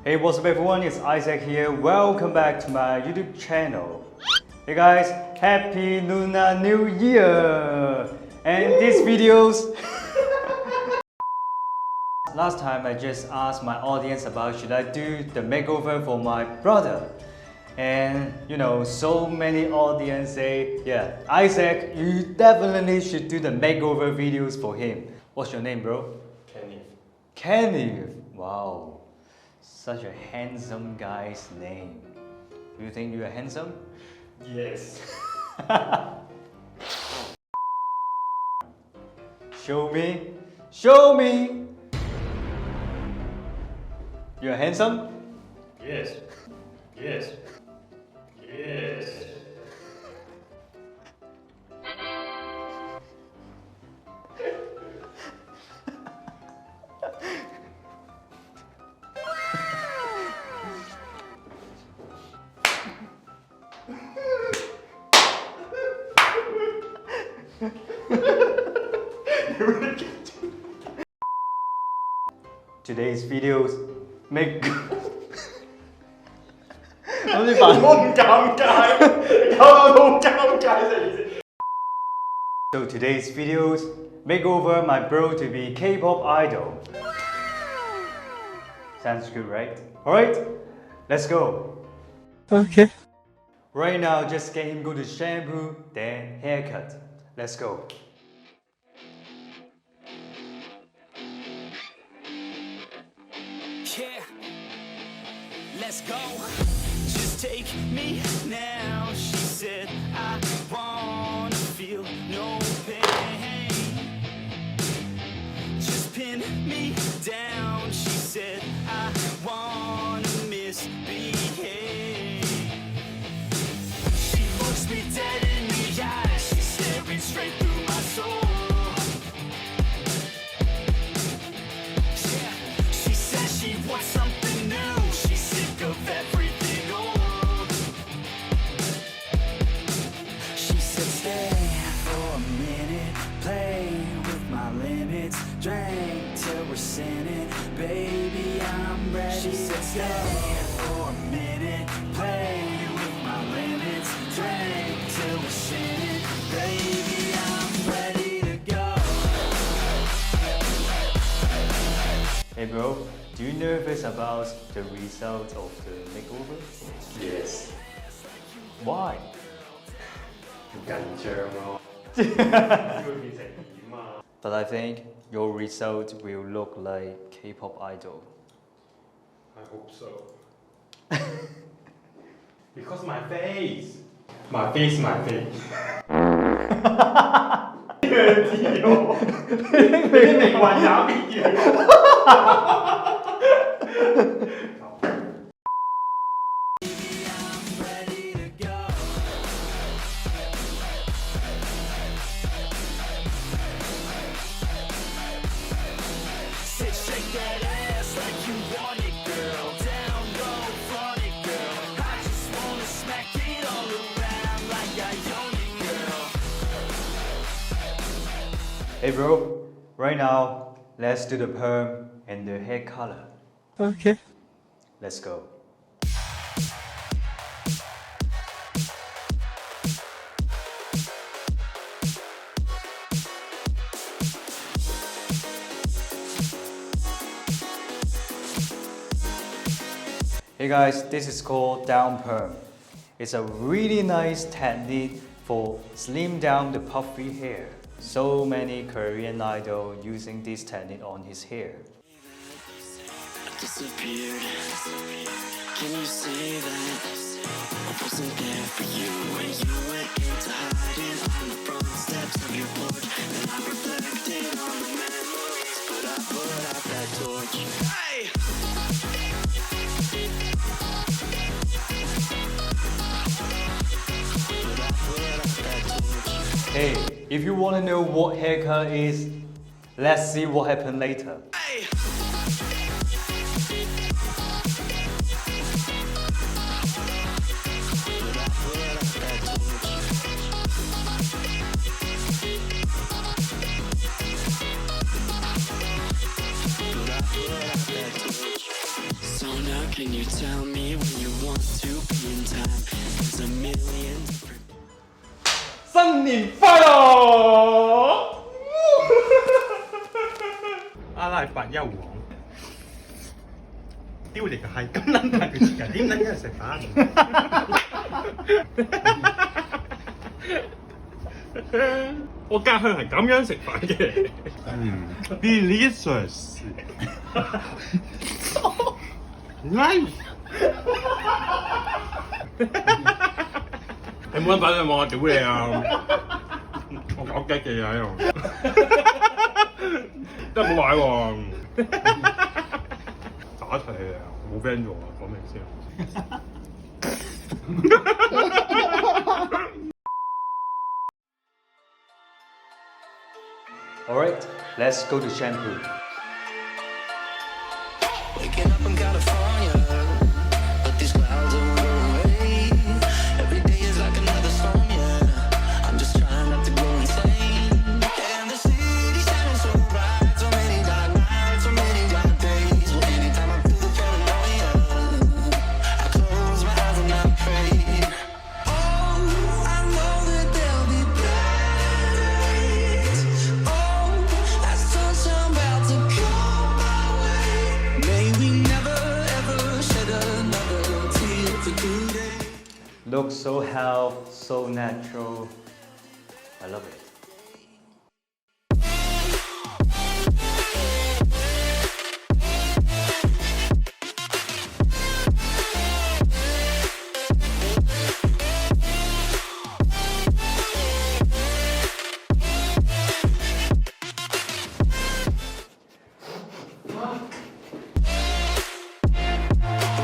Hey, what's up everyone, it's Isaac here. Welcome back to my YouTube channel. Hey guys, Happy Lunar New Year! And these videos... Last time I just asked my audience about should I do the makeover for my brother. And you know, so many audience say, yeah, Isaac, you definitely should do the makeover videos for him. What's your name, bro? Kenneth. Kenneth. Wow, such a handsome guy's name. Do you think you are handsome? Yes. Show me. Show me. You're handsome? Yes. Yes. Yes. Today's videos make... 好唔尷尬，搞到好尷尬成件事。 So today's videos make over my bro to be K-pop idol. Sounds good, right? Alright, let's go. Okay. Right now, just get him go to shampoo, then haircut. Let's go. Yeah, let's go. Just take me now. She said, I wanna feel no pain. Just pin me down. She said, I wanna misbehave. She looks me dead in the eyes. She's staring straight through my soul. She says she wants something new. She's sick of everything old. She said stay for a minute, play with my limits, drink till we're sinning, baby I'm ready. She said stay for a minute, play with my limits, drink till we're sinning, baby I'm ready to go. Hey bro, do you nervous about the result of the makeover? Yes. Why? 緊張咯，會變成點啊 But I think your result will look like K-pop idol. I hope so. Because my face. My face, my face. 你命運也必然。Said shake that ass like you want it, girl. Down low, flaunt it, girl. I just wanna smack it all around like I own it, girl. Hey bro, right now, let's do the perm and the hair color. Okay. Let's go. Hey guys, this is called down perm. It's a really nice technique for slim down the puffy hair. So many Korean idols using this technique on his hair. Disappeared. Can you say that I wasn't there for you when you went into hiding on the front steps of your porch? And I reflected on the memories, but I put out that torch. Hey! But I put out that torch. Hey, if you want to know what haircut is, let's see what happened later. Hey! But I put out that torch. So now Can you tell me when you want to be in time? There's a million different 新年快樂！阿拉伯優王，屌你個閪！咁撚大嘅時間，點撚一食飯？我家鄉係咁樣食飯嘅。delicious。nice。你冇撚擺上網啊！屌你啊！我搞雞嘅喺度，真係冇買喎。打齊你啊！冇 friend 做啊！講明先。Alright, let's go to shampoo. Waking up in California, but these clouds won't go away. Every day is like another storm, yeah. I'm just trying not to go insane. And the city's shining so bright, so many dark nights, so many dark days. Well, anytime I feel the paranoia, I close my eyes and I pray. Oh, I know that there'll be days. Oh, that sun's about to come my way. May we never ever shed another tear for today. Looks so healthy, so natural. I love it.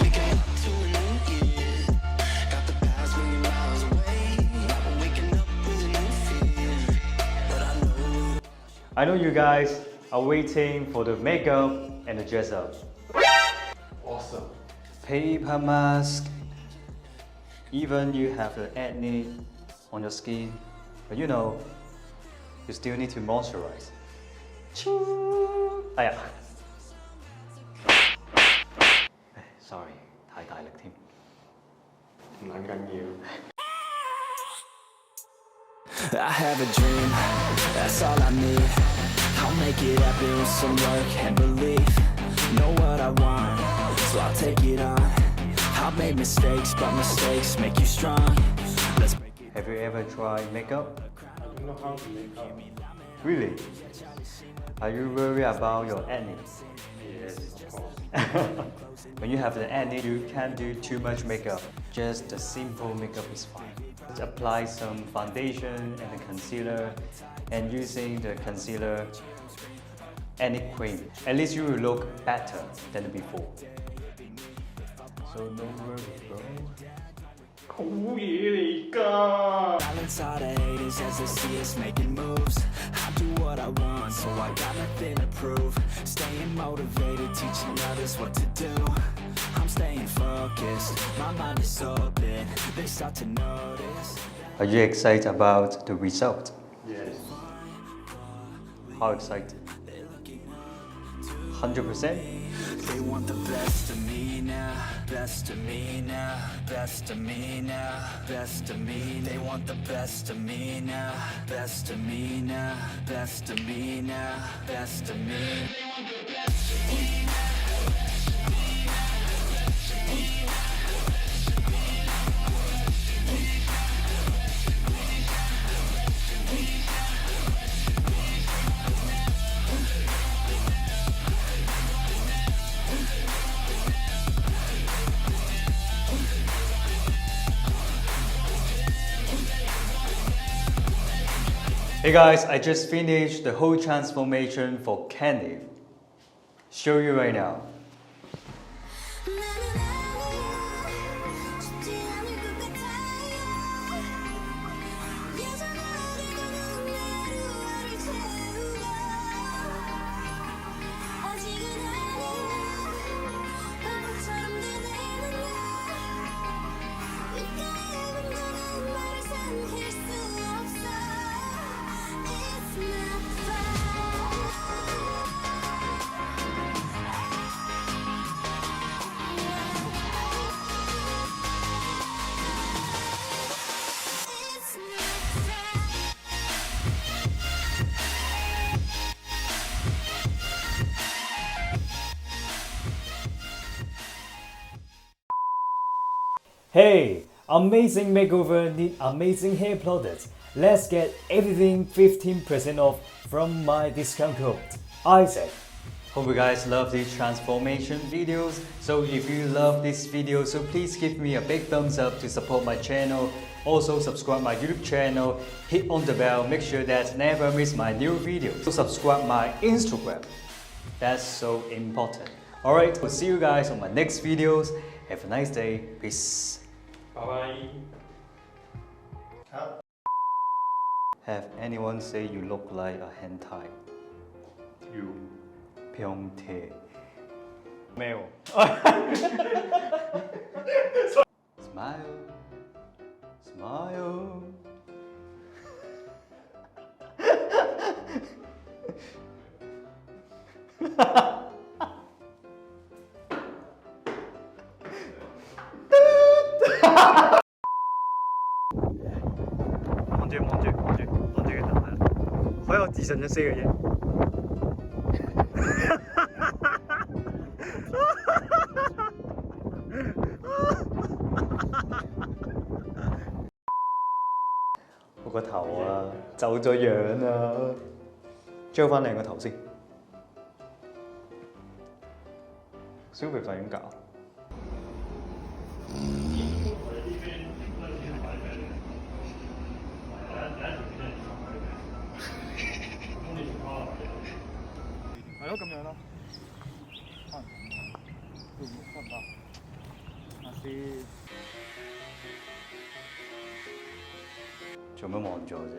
Waking up to a new year, got the past million miles away. I'm waking up with a new fear, but I know I know you guys are waiting for the makeup and the dress up. Awesome。 Paper mask. Even you have the acne on your skin, but you know, you still need to moisturize. Ah, yeah. Sorry, 太大力添。唔撚緊要。 I have a dream, that's all I need. I'll make it happen with some work and belief. Know what I want, so I'll take it on. I've made mistakes, but mistakes make you strong. Let's break it. Have you ever tried makeup? I don't know how to make up. Really? Are you worried about your acne? Yes, of course. When you have the acne, you can't do too much makeup. Just a simple makeup is fine. Just apply some foundation and the concealer, and using the concealer acne cream. At least you will look better than before. So no worries, bro. 好嘢嚟㗎！ Silence all the haters as they see us making moves. I do what I want, so I got nothing to prove. Staying motivated, teaching others what to do. I'm staying focused, my mind is open. They start to notice. Are you excited about the result? Yes。 How excited? 100%? They want the best of me now, best of me now, best of me now, best of me. They want the best of me now, best of me now, best of me now, best of me. Hey guys, I just finished the whole transformation for Candy. Show you right now. Hey, amazing makeover need amazing hair products. Let's get everything 15% off from my discount code, Isaac. Hope you guys love these transformation videos. So if you love this video, so please give me a big thumbs up to support my channel. Also subscribe my YouTube channel, hit on the bell, make sure that never miss my new videos. So subscribe my Instagram. That's so important. Alright, we'll see you guys on my next videos. Have a nice day. Peace. 拜拜。 Have anyone say you look like a hentai? You. Pyeongtae. Male. Smile. Smile.望住佢得啦，好有自信嘅四個嘢。我個頭啊，走咗樣啊，將翻靚個頭先。小肥肥點搞？係咯，咁樣咯。可能會唔會得唔得？下先。做乜望住我啫？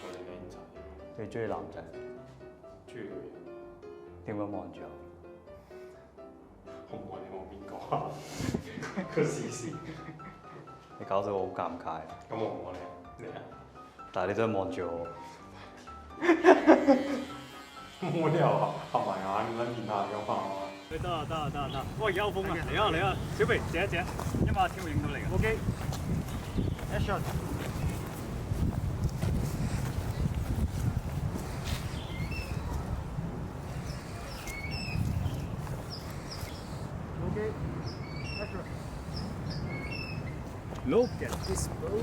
我哋靚仔。你中意男仔？中意女人。點解望住我？我唔話你望邊個啊？個視線。你搞到我好尷尬。咁我唔望你，你啊？但係你都係望住我。冇理由合埋眼咁樣見下㗎嘛。得啊得啊得啊得！我而家好風啊！嚟啊嚟啊！小肥借一借，因為阿天會影到你嘅。OK。Action。OK。Action。Look at this bro.